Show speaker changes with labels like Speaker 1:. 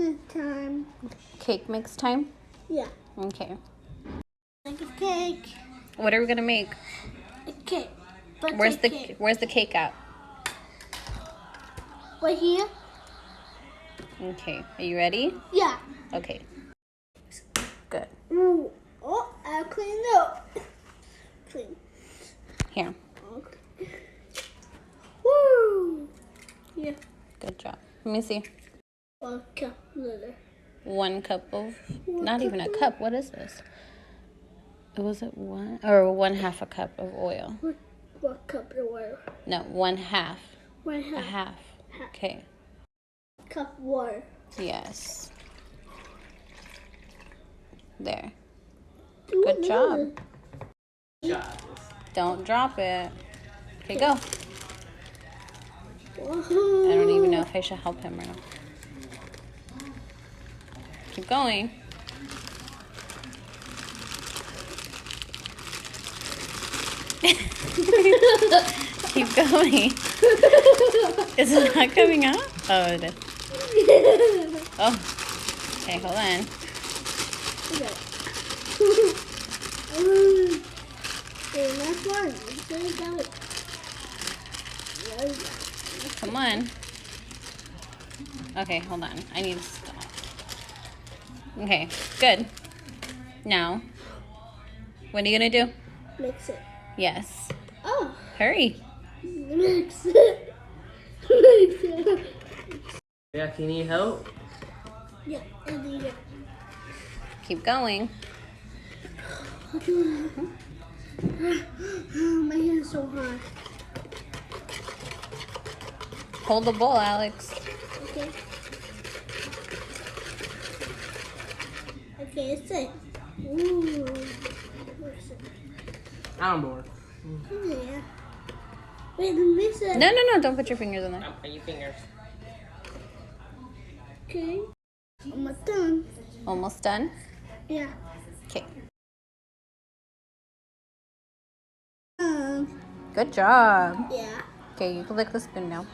Speaker 1: mix time.
Speaker 2: Cake mix time?
Speaker 1: Yeah.
Speaker 2: Okay.
Speaker 1: Make a cake.
Speaker 2: What are we gonna make?
Speaker 1: A cake. But
Speaker 2: Where's the
Speaker 1: cake.
Speaker 2: Where's the cake at?
Speaker 1: Right here?
Speaker 2: Okay. Are you ready?
Speaker 1: Yeah.
Speaker 2: Okay. Good.
Speaker 1: Ooh. Oh, I'll clean it up. Clean.
Speaker 2: Here.
Speaker 1: Okay. Woo! Yeah.
Speaker 2: Good job. Let me see.
Speaker 1: 1 cup litter.
Speaker 2: 1 cup of,
Speaker 1: One
Speaker 2: not
Speaker 1: cup
Speaker 2: even a
Speaker 1: of-
Speaker 2: cup. What is this? Was it 1 or 1/2 a cup of oil?
Speaker 1: 1 cup of water.
Speaker 2: No, 1/2.
Speaker 1: 1/2
Speaker 2: A half. Okay.
Speaker 1: cup water.
Speaker 2: Yes. There.
Speaker 1: Ooh,
Speaker 2: Good job.
Speaker 3: Job.
Speaker 2: Don't drop it. Okay, go.
Speaker 1: Woohoo.
Speaker 2: I don't even know if I should help him or not. Keep going. Keep going. Is it not coming out? Oh, it is. Oh. Okay, hold on.
Speaker 1: Okay. Okay, next one. Let's go. There we go.
Speaker 2: Come on. Okay, hold on. I need to stop. Okay, good. Now, what are you gonna do?
Speaker 1: Mix it.
Speaker 2: Yes.
Speaker 1: Oh,
Speaker 2: Hurry.
Speaker 1: mix it. Mix it.
Speaker 3: Yeah, can you help?
Speaker 1: Yeah, I need it.
Speaker 2: Keep going.
Speaker 1: My hand's so hot.
Speaker 2: Hold the bowl, Alex.
Speaker 1: Okay. Okay, it's it. Ooh. Where's it?
Speaker 3: I'm bored.
Speaker 1: Yeah. Wait, mix it.
Speaker 2: No, no, no. Don't put your fingers in there.
Speaker 3: Don't put your fingers.
Speaker 1: Okay. Almost done.
Speaker 2: Almost done?
Speaker 1: Yeah.
Speaker 2: Okay.
Speaker 1: Um.
Speaker 2: Good job.
Speaker 1: Yeah.
Speaker 2: Okay, you can lick the spoon now.